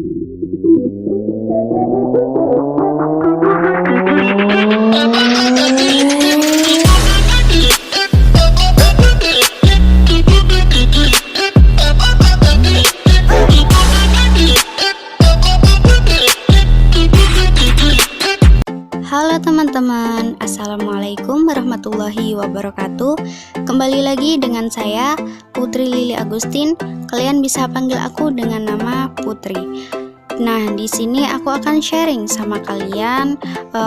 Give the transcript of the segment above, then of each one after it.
Halo teman-teman, Assalamualaikum warahmatullahi wabarakatuh. Kembali lagi dengan saya, Putri Lili Agustin. Kalian bisa panggil aku dengan nama Putri. Nah, di sini aku akan sharing sama kalian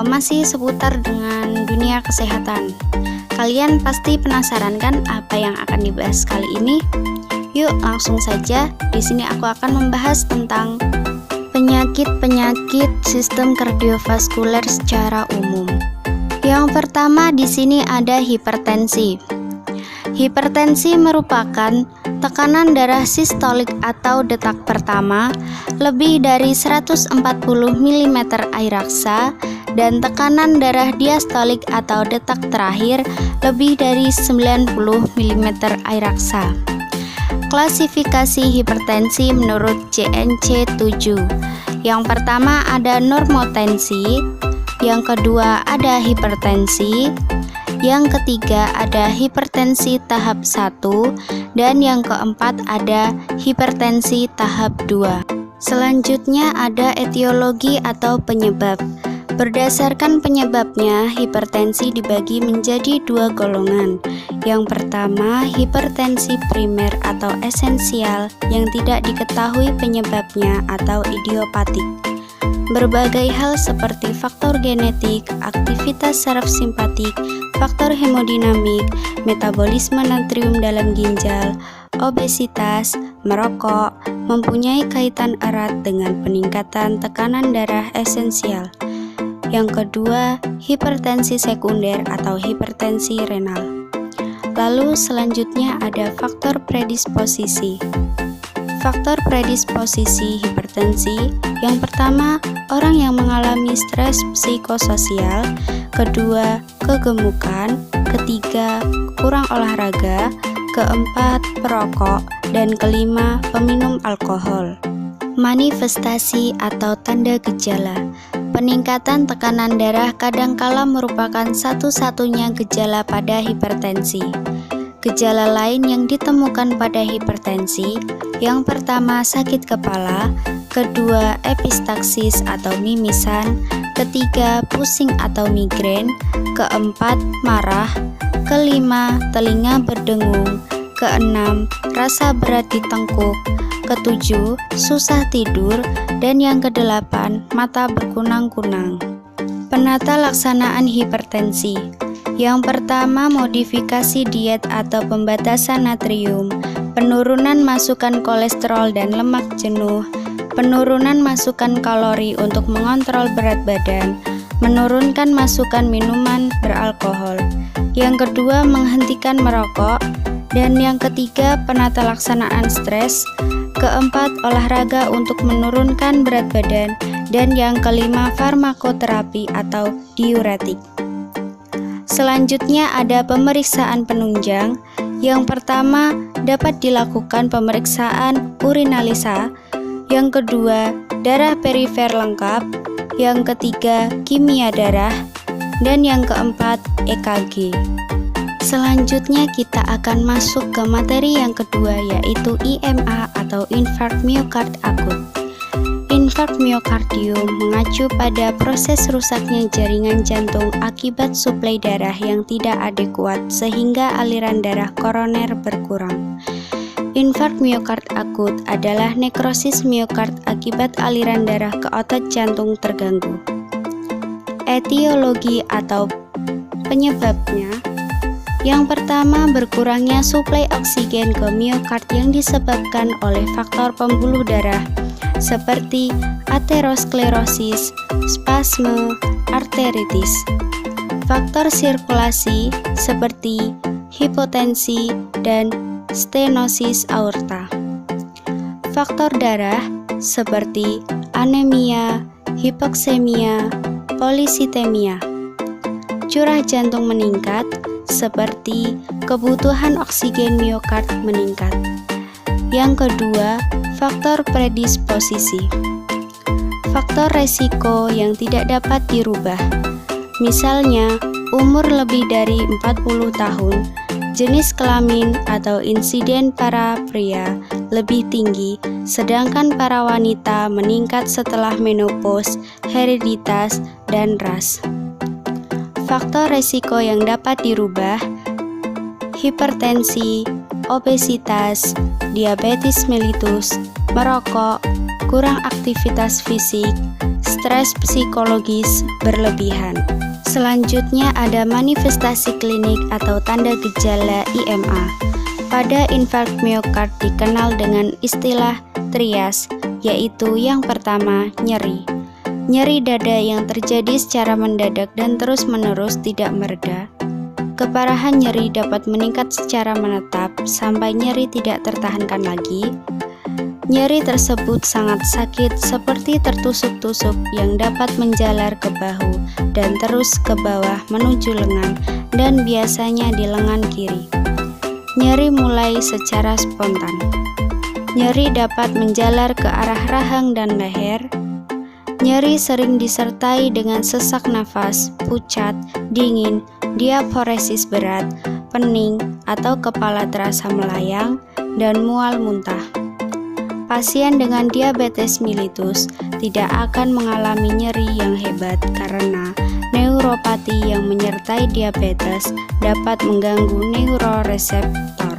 masih seputar dengan dunia kesehatan. Kalian pasti penasaran kan apa yang akan dibahas kali ini? Yuk, langsung saja. Di sini aku akan membahas tentang penyakit-penyakit sistem kardiovaskuler secara umum. Yang pertama di sini ada hipertensi. Hipertensi merupakan tekanan darah sistolik atau detak pertama lebih dari 140 mm air raksa dan tekanan darah diastolik atau detak terakhir lebih dari 90 mm air raksa. Klasifikasi hipertensi menurut JNC 7. Yang pertama ada normotensi, yang kedua ada hipertensi, yang ketiga ada hipertensi tahap 1, dan yang keempat ada hipertensi tahap 2. Selanjutnya ada etiologi atau penyebab. Berdasarkan penyebabnya, hipertensi dibagi menjadi dua golongan. Yang pertama, hipertensi primer atau esensial yang tidak diketahui penyebabnya atau idiopatik. Berbagai hal seperti faktor genetik, aktivitas saraf simpatik, faktor hemodinamik, metabolisme natrium dalam ginjal, obesitas, merokok, mempunyai kaitan erat dengan peningkatan tekanan darah esensial. Yang kedua, hipertensi sekunder atau hipertensi renal. Lalu selanjutnya ada faktor predisposisi. Faktor predisposisi hipertensi, yang pertama, orang yang mengalami stres psikososial, kedua, kegemukan, ketiga, kurang olahraga, keempat, perokok, dan kelima, peminum alkohol. Manifestasi atau tanda gejala. Peningkatan tekanan darah kadangkala merupakan satu-satunya gejala pada hipertensi. Gejala lain yang ditemukan pada hipertensi, yang pertama sakit kepala, kedua epistaksis atau mimisan, ketiga pusing atau migrain, keempat marah, kelima telinga berdengung, keenam rasa berat di tengkuk, ketujuh susah tidur, dan yang kedelapan mata berkunang-kunang. Penata laksanaan hipertensi. Yang pertama, modifikasi diet atau pembatasan natrium, penurunan masukan kolesterol dan lemak jenuh, penurunan masukan kalori untuk mengontrol berat badan, menurunkan masukan minuman beralkohol. Yang kedua, menghentikan merokok, dan yang ketiga, penata laksanaan stres. Keempat, olahraga untuk menurunkan berat badan, dan yang kelima, farmakoterapi atau diuretik. Selanjutnya ada pemeriksaan penunjang. Yang pertama, dapat dilakukan pemeriksaan urinalisa. Yang kedua, darah perifer lengkap. Yang ketiga, kimia darah. Dan yang keempat, EKG. Selanjutnya kita akan masuk ke materi yang kedua, yaitu IMA atau infark miokard akut. Infark miokardium mengacu pada proses rusaknya jaringan jantung akibat suplai darah yang tidak adekuat sehingga aliran darah koroner berkurang. Infark miokard akut adalah nekrosis miokard akibat aliran darah ke otot jantung terganggu. Etiologi atau penyebabnya. Yang pertama, berkurangnya suplai oksigen ke miokard yang disebabkan oleh faktor pembuluh darah seperti aterosklerosis, spasme, arteritis. Faktor sirkulasi seperti hipotensi dan stenosis aorta. Faktor darah seperti anemia, hipoksemia, polisitemia. Curah jantung meningkat seperti kebutuhan oksigen miokard meningkat. Yang kedua, faktor predisposisi. Faktor resiko yang tidak dapat dirubah, misalnya umur lebih dari 40 tahun, jenis kelamin atau insiden para pria lebih tinggi, sedangkan para wanita meningkat setelah menopause, hereditas, dan ras. Faktor resiko yang dapat dirubah, hipertensi, obesitas, diabetes mellitus, merokok, kurang aktivitas fisik, stres psikologis berlebihan. Selanjutnya ada manifestasi klinik atau tanda gejala IMA. Pada infark miokard dikenal dengan istilah trias, yaitu yang pertama nyeri. Nyeri dada yang terjadi secara mendadak dan terus-menerus tidak mereda. Keparahan nyeri dapat meningkat secara menetap sampai nyeri tidak tertahankan lagi. Nyeri tersebut sangat sakit seperti tertusuk-tusuk yang dapat menjalar ke bahu dan terus ke bawah menuju lengan dan biasanya di lengan kiri. Nyeri mulai secara spontan. Nyeri dapat menjalar ke arah rahang dan leher. Nyeri sering disertai dengan sesak nafas, pucat, dingin, diaphoresis berat, pening atau kepala terasa melayang, dan mual muntah. Pasien dengan diabetes mellitus tidak akan mengalami nyeri yang hebat karena neuropati yang menyertai diabetes dapat mengganggu neuroreseptor.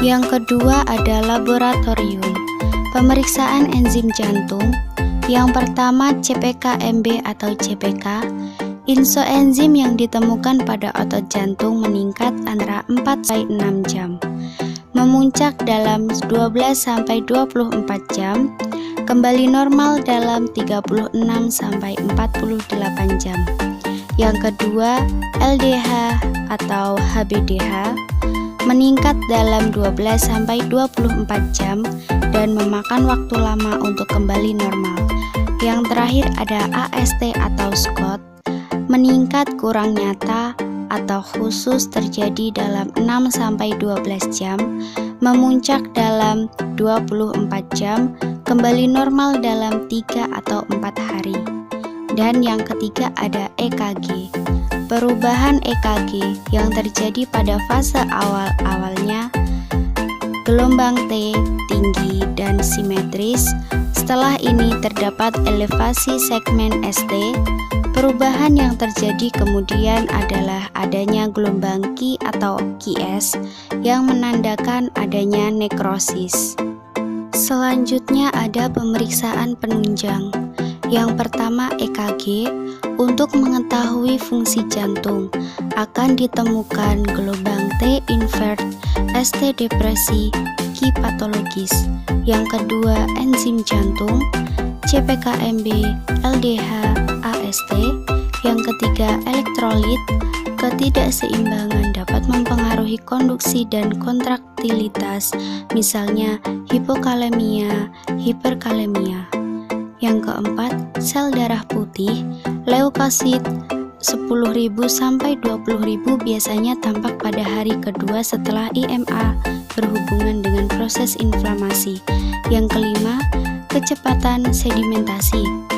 Yang kedua ada laboratorium. Pemeriksaan enzim jantung. Yang pertama CPK-MB atau CPK. Isoenzim yang ditemukan pada otot jantung meningkat antara 4-6 jam. Memuncak dalam 12-24 jam, kembali normal dalam 36-48 jam. Yang kedua, LDH atau HBDH meningkat dalam 12-24 jam dan memakan waktu lama untuk kembali normal. Yang terakhir ada AST atau SCOT, meningkat kurang nyata atau khusus terjadi dalam 6-12 jam, memuncak dalam 24 jam, kembali normal dalam 3 atau 4 hari. Dan yang ketiga ada EKG. Perubahan EKG yang terjadi pada fase awal-awalnya, gelombang T tinggi dan simetris. Setelah ini terdapat elevasi segmen ST. Perubahan yang terjadi kemudian adalah adanya gelombang Q atau QS yang menandakan adanya nekrosis. Selanjutnya ada pemeriksaan penunjang. Yang pertama EKG, untuk mengetahui fungsi jantung akan ditemukan gelombang T invert, ST depresi, Q patologis. Yang kedua enzim jantung, CPK-MB, LDH, AST. Yang ketiga elektrolit. Ketidakseimbangan dapat mempengaruhi konduksi dan kontraktilitas, misalnya hipokalemia, hiperkalemia. Yang keempat, sel darah putih, leukosit 10.000 sampai 20.000 biasanya tampak pada hari kedua setelah IMA berhubungan dengan proses inflamasi. Yang kelima, kecepatan sedimentasi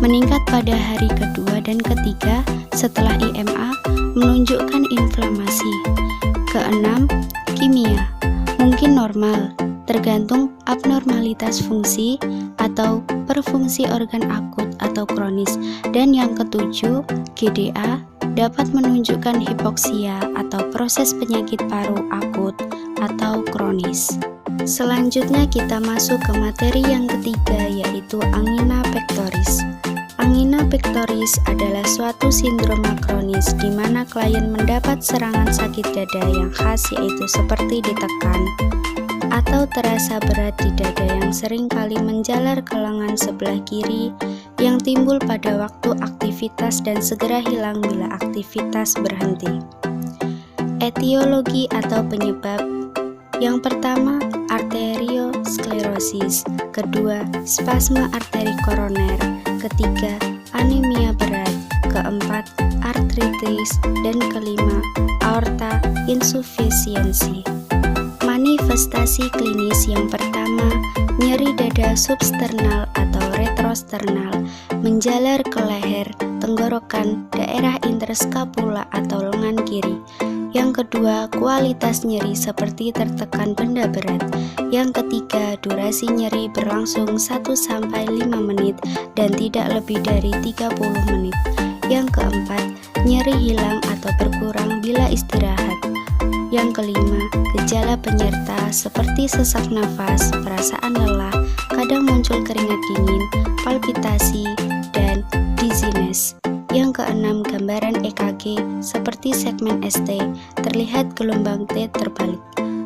meningkat pada hari kedua dan ketiga setelah IMA menunjukkan inflamasi. Keenam, kimia mungkin normal, tergantung abnormalitas fungsi atau perfungsi organ akut atau kronis. Dan yang ketujuh, GDA dapat menunjukkan hipoksia atau proses penyakit paru akut atau kronis. Selanjutnya kita masuk ke materi yang ketiga, yaitu angina pectoris. Angina pectoris adalah suatu sindroma kronis di mana klien mendapat serangan sakit dada yang khas, yaitu seperti ditekan atau terasa berat di dada yang sering kali menjalar ke lengan sebelah kiri yang timbul pada waktu aktivitas dan segera hilang bila aktivitas berhenti. Etiologi atau penyebab. Yang pertama, arteriosklerosis. Kedua, spasme arteri koroner. Ketiga, anemia berat. Keempat, artritis. Dan kelima, aorta insufisiensi. Manifestasi klinis yang pertama, nyeri dada substernal atau interosternal, menjalar ke leher, tenggorokan, daerah interskapula atau lengan kiri. Yang kedua, kualitas nyeri seperti tertekan benda berat. Yang ketiga, durasi nyeri berlangsung 1-5 menit dan tidak lebih dari 30 menit. Yang keempat, nyeri hilang atau berkurang bila istirahat. Yang kelima, gejala penyerta seperti sesak nafas, perasaan lelah, kadang muncul keringat dingin, palpitasi, dan dizziness. Yang keenam, gambaran EKG seperti segmen ST, terlihat gelombang T terbalik.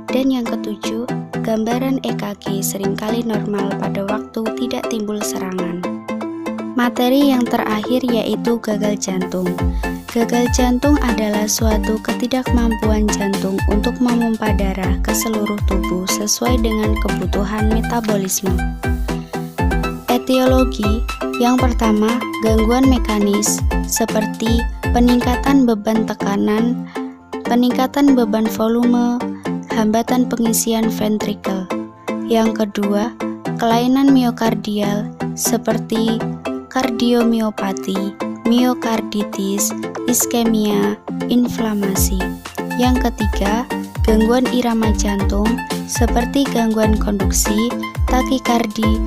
Dan yang ketujuh, gambaran EKG seringkali normal pada waktu tidak timbul serangan. Materi yang terakhir yaitu gagal jantung. Gagal jantung adalah suatu ketidakmampuan jantung untuk memompa darah ke seluruh tubuh sesuai dengan kebutuhan metabolisme. Etiologi yang pertama, gangguan mekanis seperti peningkatan beban tekanan, peningkatan beban volume, hambatan pengisian ventrikel. Yang kedua, kelainan miokardial seperti kardiomiopati, miokarditis, iskemia, inflamasi. Yang ketiga, gangguan irama jantung seperti gangguan konduksi, takikardi,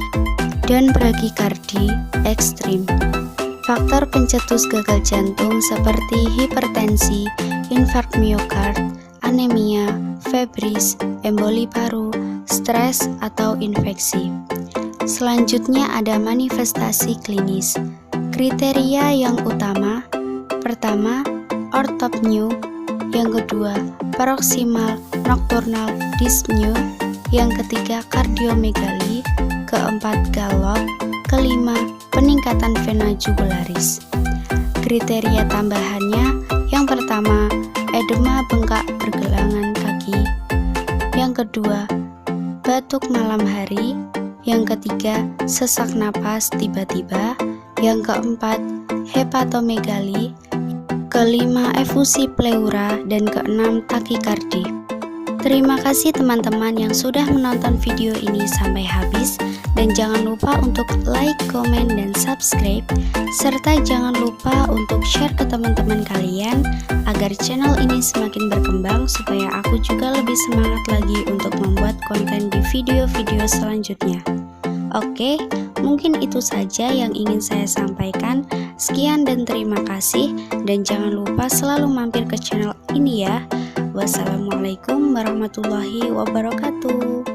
dan brakikardi ekstrim. Faktor pencetus gagal jantung seperti hipertensi, infark miokard, anemia, febris, emboli paru, stres atau infeksi. Selanjutnya ada manifestasi klinis. Kriteria yang utama, pertama, orthopneu, yang kedua, paroksimal nocturnal dyspneu, yang ketiga, kardiomegali, keempat, galop, kelima, peningkatan vena jugularis. Kriteria tambahannya, yang pertama, edema bengkak pergelangan kaki, yang kedua, batuk malam hari, yang ketiga, sesak napas tiba-tiba, yang keempat, hepatomegali, kelima, efusi pleura, dan keenam, takikardi. Terima kasih teman-teman yang sudah menonton video ini sampai habis, dan jangan lupa untuk like, komen, dan subscribe, serta jangan lupa untuk share ke teman-teman kalian agar channel ini semakin berkembang supaya aku juga lebih semangat lagi untuk membuat konten di video-video selanjutnya. Oke, mungkin itu saja yang ingin saya sampaikan. Sekian dan terima kasih, dan jangan lupa selalu mampir ke channel ini ya. Wassalamualaikum warahmatullahi wabarakatuh.